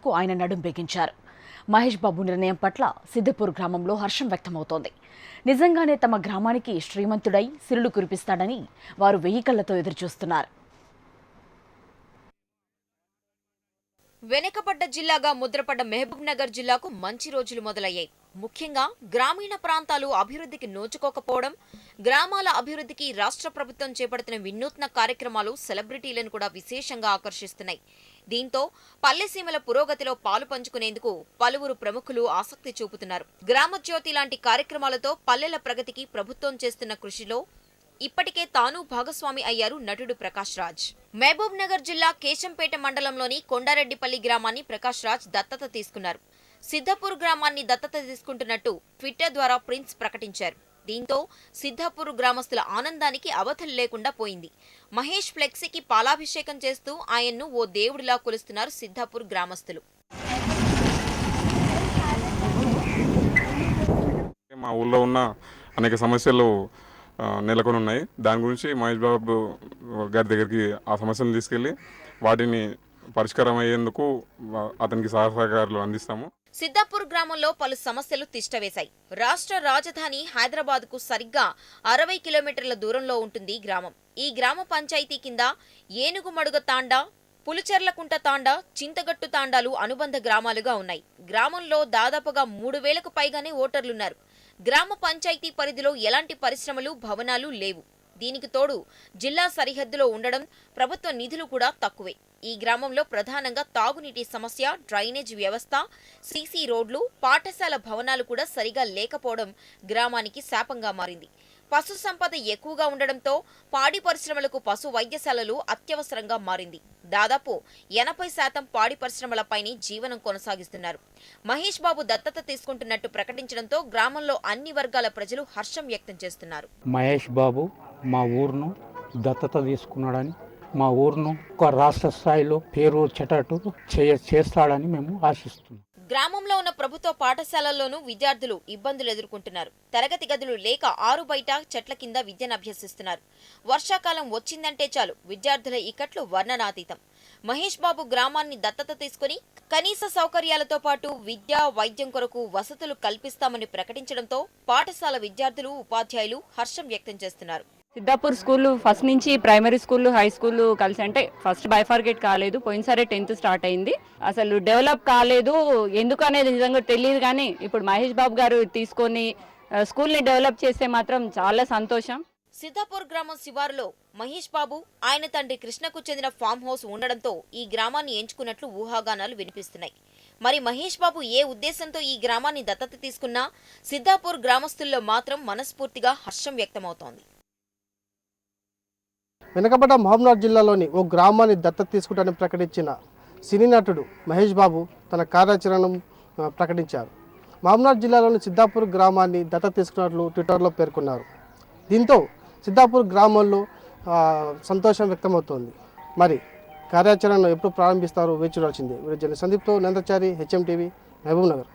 కు ఆయన నడుం బిగించారు. మహేష్ బాబు నిర్ణయం పట్ల సిద్దిపూర్ గ్రామంలో హర్షం వ్యక్తమవుతోంది. నిజంగానే తమ గ్రామానికి శ్రీమంతుడై సిరులు కురిపిస్తాడని వారు వెయ్యి కళ్లతో ఎదురుచూస్తున్నారు. వెనుకబడ్డ జిల్లాగా ముద్రపడ్డ మహబూబ్ నగర్ జిల్లాకు మంచి రోజులు మొదలయ్యాయి. ముఖ్యంగా గ్రామీణ ప్రాంతాలు అభివృద్ధికి నోచుకోకపోవడం, గ్రామాల అభివృద్ధికి రాష్ట్ర ప్రభుత్వం చేపడుతున్న వినూత్న కార్యక్రమాలు సెలబ్రిటీలను కూడా విశేషంగా ఆకర్షిస్తున్నాయి. దీంతో పల్లెసీమల పురోగతిలో పాలు పంచుకునేందుకు పలువురు ప్రముఖులు ఆసక్తి చూపుతున్నారు. గ్రామజ్యోతి లాంటి కార్యక్రమాలతో పల్లెల ప్రగతికి ప్రభుత్వం చేస్తున్న కృషిలో ఇప్పటికే తాను భాగస్వామి అయ్యారు నటుడు ప్రకాష్ రాజ్. మహబూబ్ నగర్ జిల్లా కేశంపేట మండలంలోని కొండారెడ్డిపల్లి గ్రామాన్ని ప్రకాష్ రాజ్ దత్తత తీసుకున్నారు. సిద్ధపూర్ గ్రామాన్ని దత్తత తీసుకుంటున్నట్టు ట్విట్టర్ ద్వారా ప్రిన్స్ ప్రకటించారు. దీంతో సిద్ధపూర్ గ్రామస్తుల ఆనందానికి అవధులు లేకుండా పోయింది. మహేష్ ఫ్లెక్సీకి పాలాభిషేకం చేస్తూ ఆయన్ను ఓ దేవుడిలా కొలుస్తున్నారు సిద్ధపూర్ గ్రామస్తులు. మా ఊళ్ళో ఉన్న అనేక సమస్యలు నెలకొని ఉన్నాయి. దాని గురించి మహేష్ బాబు గారి దగ్గరికి ఆ సమస్యలను తీసుకెళ్లి వాటిని పరిష్కారం అయ్యేందుకు అతనికి సహకారాలు అందిస్తాము. సిద్దాపూర్ గ్రామంలో పలు సమస్యలు తిష్టవేశాయి. రాష్ట్ర రాజధాని హైదరాబాద్ కు సరిగ్గా 60 కిలోమీటర్ల దూరంలో ఉంటుంది గ్రామం. ఈ గ్రామ పంచాయతీ కింద ఏనుగుమడుగ తాండా, పులుచెర్లకుంట తాండా, చింతగట్టు తాండాలు అనుబంధ గ్రామాలుగా ఉన్నాయి. గ్రామంలో దాదాపుగా 3000కు పైగానే ఓటర్లున్నారు. గ్రామ పంచాయతీ పరిధిలో ఎలాంటి పరిశ్రమలు, భవనాలు లేవు. దీనికి తోడు జిల్లా సరిహద్దులో ఉండడం, ప్రభుత్వ నిధులు కూడా తక్కువే. ఈ గ్రామంలో ప్రధానంగా తాగునీటి సమస్య, డ్రైనేజ్ వ్యవస్థ, సీసీ రోడ్లు, పాఠశాల భవనాలు కూడా సరిగా లేకపోవడం గ్రామానికి శాపంగా మారింది. పశు సంపద ఎక్కువగా ఉండడంతో పాడి పరిశ్రమలకు పశు వైద్యశాలలు అత్యవసరంగా మారింది. దాదాపు 80% పాడి పరిశ్రమలపైనే జీవనం కొనసాగిస్తున్నారు. మహేష్ బాబు దత్తత తీసుకుంటున్నట్టు ప్రకటించడంతో గ్రామంలో అన్ని వర్గాల ప్రజలు హర్షం వ్యక్తం చేస్తున్నారు. మహేష్ బాబు మా ఊరును దత్తత తీసుకున్నాడని, మా ఊరును ఒక రాష్ట్ర స్థాయిలో పేరు చెటట్టు చేస్తాడని మేము ఆశిస్తున్నాం. గ్రామంలో ఉన్న ప్రభుత్వ పాఠశాలల్లోనూ విద్యార్థులు ఇబ్బందులు ఎదుర్కొంటున్నారు. తరగతి గదులు లేక ఆరు బయట చెట్ల కింద విద్యను అభ్యసిస్తున్నారు. వర్షాకాలం వచ్చిందంటే చాలు విద్యార్థుల ఇక్కట్లు వర్ణనాతీతం. మహేష్ బాబు గ్రామాన్ని దత్తత తీసుకుని కనీస సౌకర్యాలతో పాటు విద్య, వైద్యం కొరకు వసతులు కల్పిస్తామని ప్రకటించడంతో పాఠశాల విద్యార్థులు, ఉపాధ్యాయులు హర్షం వ్యక్తం చేస్తున్నారు. సిద్దాపూర్ స్కూల్ ఫస్ట్ నుంచి ప్రైమరీ స్కూల్, హై స్కూల్ కలిసి అంటే ఫస్ట్ బైఫార్గేట్ కాలేదు. పోయినసారి 10th స్టార్ట్ అయింది. అసలు డెవలప్ కాలేదు ఎందుకు అనేది నిజంగా తెలియదు. కానీ ఇప్పుడు మహేష్ బాబు గారు తీసుకొని స్కూల్ని డెవలప్ చేస్తే మాత్రం చాలా సంతోషం. సిద్దాపూర్ గ్రామం శివారులో మహేష్ బాబు, ఆయన తండ్రి కృష్ణకు చెందిన ఫామ్ హౌస్ ఉండడంతో ఈ గ్రామాన్ని ఎంచుకున్నట్లు ఊహాగానాలు వినిపిస్తున్నాయి. మరి మహేష్ బాబు ఏ ఉద్దేశంతో ఈ గ్రామాన్ని దత్తత తీసుకున్నా సిద్దాపూర్ గ్రామస్తుల్లో మాత్రం మనస్ఫూర్తిగా హర్షం వ్యక్తమవుతోంది. వెనుకబడ్డ మహబూబ్నగర్ జిల్లాలోని ఓ గ్రామాన్ని దత్తత తీసుకుంటానని ప్రకటించిన సినీ నటుడు మహేష్ బాబు తన కార్యాచరణను ప్రకటించారు. మహబూబ్నగర్ జిల్లాలోని సిద్దాపూర్ గ్రామాన్ని దత్తత తీసుకున్నట్లు ట్విట్టర్లో పేర్కొన్నారు. దీంతో సిద్దాపూర్ గ్రామంలో సంతోషం వ్యక్తమవుతోంది. మరి కార్యాచరణను ఎప్పుడు ప్రారంభిస్తారో వేచి చూడాల్సిందే. సందీప్తో నందచారి, HM TV, మహబూబ్ నగర్.